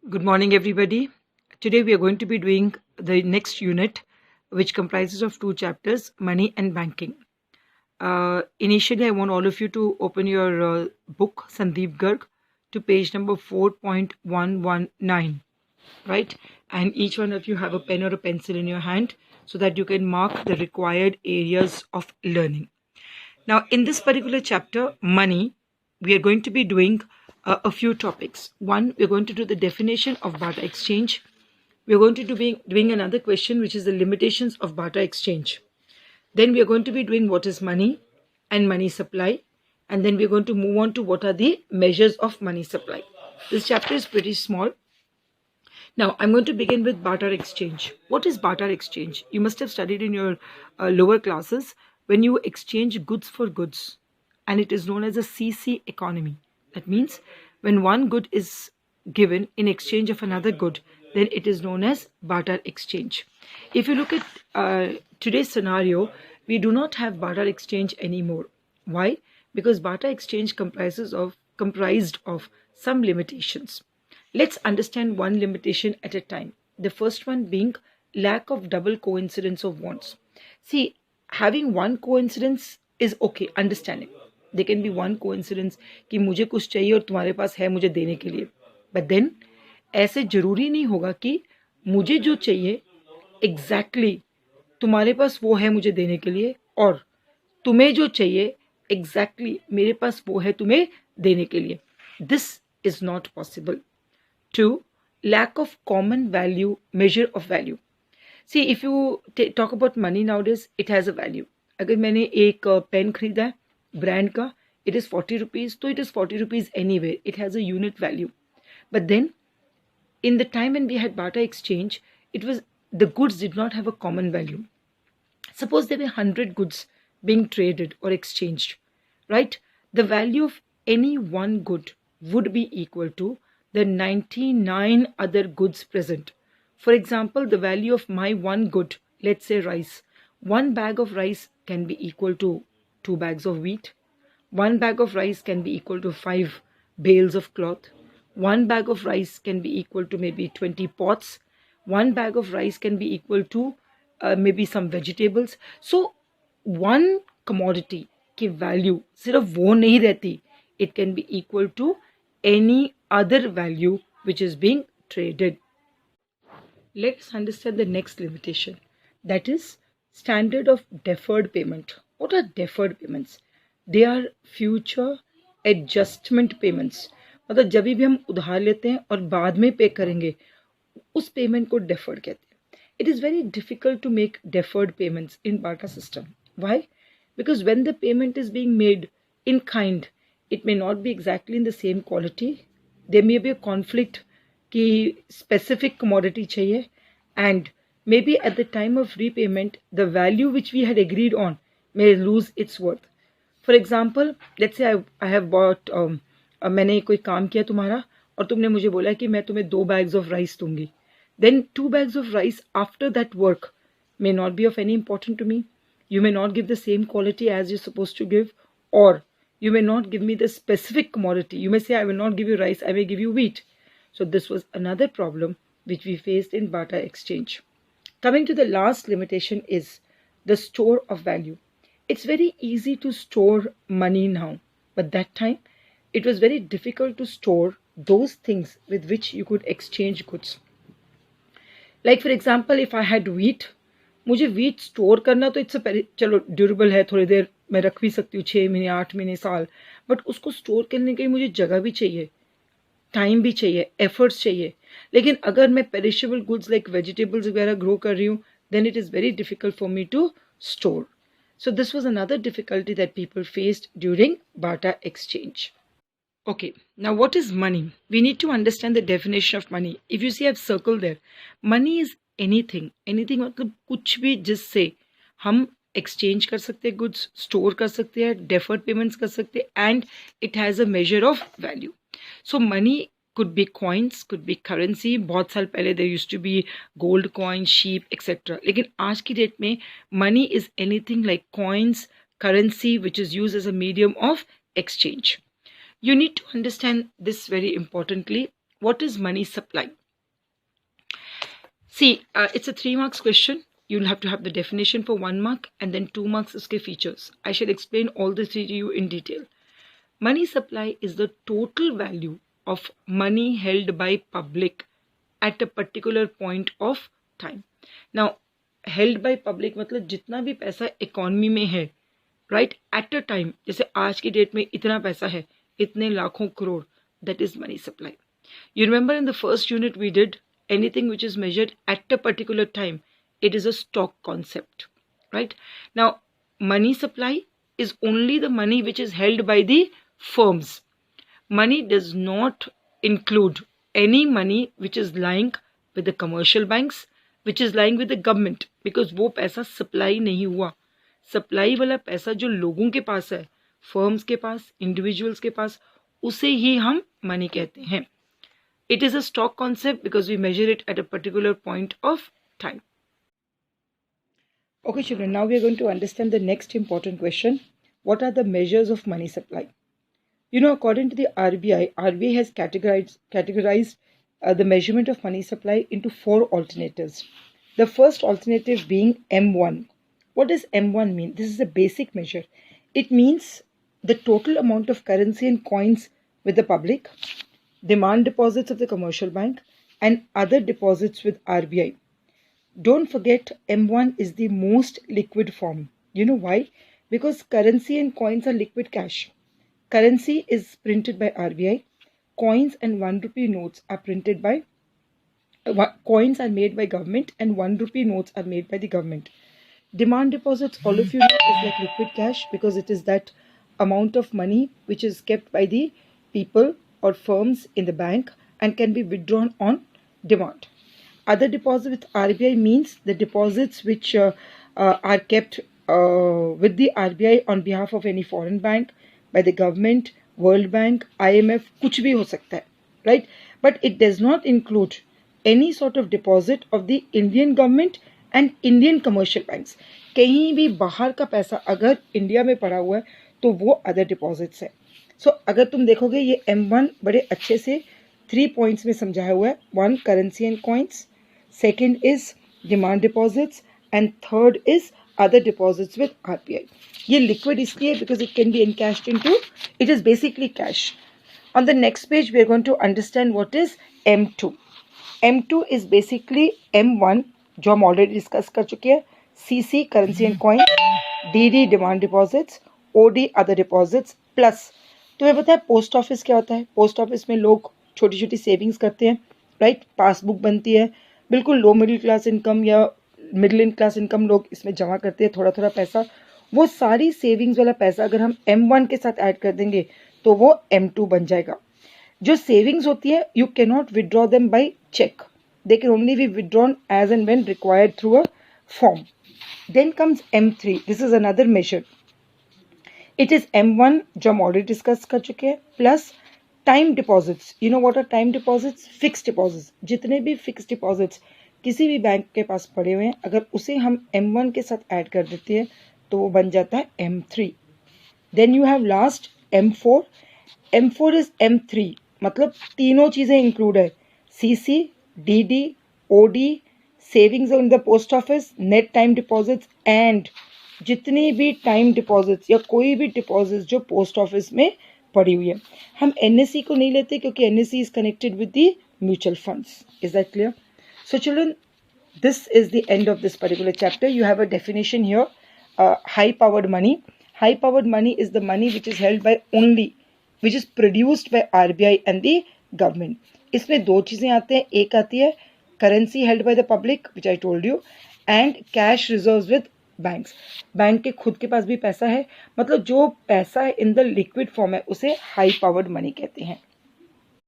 Good morning, everybody. Today we are going to be doing the next unit, which comprises of two chapters, money and banking. Initially, I want all of you to open your book, Sandeep Garg, to page number 4.119, right? And each one of you have a pen or a pencil in your hand so that you can mark the required areas of learning. Now, in this particular chapter, money, we are going to be doing a few topics. One, we're going to do the definition of barter exchange. We're going to be doing another question, which is the limitations of barter exchange. Then we are going to be doing what is money and money supply. And then we're going to move on to what are the measures of money supply. This chapter is pretty small. Now, I'm going to begin with barter exchange. What is barter exchange? You must have studied in your lower classes when you exchange goods for goods, and it is known as a CC economy. That means when one good is given in exchange of another good, then it is known as barter exchange. If you look at today's scenario, we do not have barter exchange anymore. Why? Because barter exchange comprised of some limitations. Let's understand one limitation at a time. The first one being lack of double coincidence of wants. See, having one coincidence is okay, understanding. There can be one coincidence कि मुझे कुछ चाहिए और तुम्हारे पास है मुझे देने के लिए. But then ऐसे जरूरी नहीं होगा कि मुझे जो चाहिए exactly तुम्हारे पास वो है मुझे देने के लिए, और तुम्हें जो चाहिए exactly मेरे पास वो है तुम्हें देने के लिए. This is not possible. 2. Lack of common value, measure of value. See, if you talk about money nowadays, it has a value. अगर मैंने एक पेन खरीदा है ब्रांड का, it is 40 rupees, तो it is 40 rupees anyway. It has a unit value. But then, in the time when we had barter exchange, it was the goods did not have a common value. Suppose there were 100 goods being traded or exchanged, right? The value of any one good would be equal to the 99 other goods present. For example, the value of my one good, let's say rice. One bag of rice can be equal to 2 bags of wheat. One bag of rice can be equal to 5 bales of cloth. One bag of rice can be equal to maybe 20 pots. One bag of rice can be equal to maybe some vegetables. So one commodity की value सिर्फ वो नहीं रहती. It can be equal to any other value which is being traded. Let's understand the next limitation, that is standard of deferred payment. What are deferred payments? They are future adjustment payments. मतलब जब भी हम उधार लेते हैं और बाद में पे करेंगे, उस पेमेंट को deferred कहते हैं. It is very difficult to make deferred payments in barter system. Why? Because when the payment is being made in kind, it may not be exactly in the same quality. There may be a conflict कि specific commodity चाहिए, and maybe at the time of repayment, the value which we had agreed on may lose its worth. For example, let's say I have bought मैंने कोई काम किया तुम्हारा और तुमने मुझे बोला कि मैं तुम्हें 2 bags of rice दूंगी. Then 2 bags of rice after that work may not be of any importance to me. You may not give the same quality as you're supposed to give, or you may not give me the specific commodity. You may say, I will not give you rice, I may give you wheat. So this was another problem which we faced in barter exchange. Coming to the last limitation is the store of value. It's very easy to store money now, but that time it was very difficult to store those things with which you could exchange goods. Like for example, if I had wheat, मुझे wheat store करना तो इससे चलो durable है, थोड़ी देर मैं रख भी सकती हूँ, 6 महीने 8 महीने साल, बट उसको स्टोर करने के लिए मुझे जगह भी चाहिए, टाइम भी चाहिए, एफर्ट्स चाहिए. लेकिन अगर मैं पेरिशेबल गुड्स लाइक वेजिटेबल्स वगैरह ग्रो कर रही हूँ, then it is very difficult for me to store. So this was another difficulty that people faced during barter exchange. Okay, now what is money? We need to understand the definition of money. If you see, I've circled there. Money is anything. Anything मतलब कुछ भी जिससे हम exchange कर सकते हैं, goods store कर सकते हैं, deferred payments कर सकते हैं, and it has a measure of value. So money could be coins, could be currency. बहुत साल पहले there used to be gold coin, sheep, etc. लेकिन आज की डेट में money is anything like coins, currency which is used as a medium of exchange. You need to understand this very importantly. what is money supply? See, it's a 3 marks question. You'll have to have the definition for 1 mark and then 2 marks uske features. I shall explain all the 3 to you in detail. Money supply is the total value of money held by public at a particular point of time. Now, held by public मतलब जितना भी पैसा economy में है, right, at a time, जैसे आज की date में इतना पैसा है, इतने लाखों crore, that is money supply. You remember in the first unit we did, anything which is measured at a particular time, it is a stock concept, right? Now, money supply is only the money which is held by the firms. Money does not include any money which is lying with the commercial banks, which is lying with the government, because वो पैसा supply नहीं हुआ. Supply वाला पैसा जो लोगों के पास है, फर्म्स के पास, इंडिविजुअल्स के पास, उसे ही हम मनी कहते हैं. It is a stock concept because we measure it at a particular point of time. Okay, children, now we are going to understand the next important question. What are the measures of money supply? You know, according to the RBI has categorized the measurement of money supply into 4 alternatives. The first alternative being M1. What does M1 mean? This is a basic measure. It means the total amount of currency and coins with the public, demand deposits of the commercial bank, and other deposits with RBI. Don't forget, M1 is the most liquid form. You know why? Because currency and coins are liquid cash. Currency is printed by RBI. Coins and 1 rupee notes are printed by coins are made by government, and 1 rupee notes are made by the government. Demand deposits, all of you know, is like liquid cash because it is that amount of money which is kept by the people or firms in the bank and can be withdrawn on demand. Other deposit with RBI means the deposits which are kept with the RBI on behalf of any foreign bank, by the government, World Bank, IMF, कुछ भी हो सकता है, right? But it does not include any sort of deposit of the Indian government and Indian commercial banks. कहीं भी बाहर का पैसा अगर इंडिया में पड़ा हुआ है तो वो other deposits है. So अगर तुम देखोगे ये M1 बड़े अच्छे से 3 points में समझाया हुआ है. 1, currency and coins. Second is demand deposits, and third is other deposits with RBI. ये liquid इसलिए because it can be encashed into, it is basically cash. On the next page we are going to understand what is M2. M2 is basically M1 जो हम already discuss कर चुके हैं. CC currency and coin, DD demand deposits, OD other deposits, plus तुम्हें पता है post office क्या होता है? पोस्ट ऑफिस में लोग छोटी छोटी सेविंग्स करते हैं, राइट? पासबुक बनती है, बिल्कुल लो मिडिल क्लास इनकम या मिडिल क्लास इनकम लोग इसमें जमा करते हैं थोड़ा थोड़ा पैसा. वो सारी सेविंग्स वाला पैसा अगर हम M1 के साथ ऐड कर देंगे तो वो M2 बन जाएगा. जो सेविंग्स होती है you can not withdraw them by cheque, they can only be withdrawn as and when required through a form. Then comes M3. This is another measure. It is M1 जो हम already discussed कर चुके हैं, plus time deposits. You know what are time deposits? Fix deposits. जितने भी fix deposits किसी भी bank के पास पड़े हुए हैं अगर उसे हम M1 के साथ ऐड कर देते हैं तो वो बन जाता है M3. Then you have last M4. M4 is M3 मतलब तीनों चीज़ें इंक्लूड है. CC, DD, OD, savings in the post office, net time deposits, and जितनी भी टाइम डिपॉजिट्स या कोई भी डिपॉजिट्स जो पोस्ट ऑफिस में पड़ी हुई है. हम NSE को नहीं लेते क्योंकि NSE is connected with the mutual funds. Is that clear? So children, this is the end of this particular chapter. You have a definition here. High powered money. High powered money is the money which is held by only, which is produced by RBI and the government. इसमें 2 चीज़ें आते हैं. एक आती है currency held by the public, which I told you, and cash reserves with banks. Bank के खुद के पास भी पैसा है, मतलब जो पैसा इन द लिक्विड फॉर्म है उसे हाई पावर्ड मनी कहते हैं.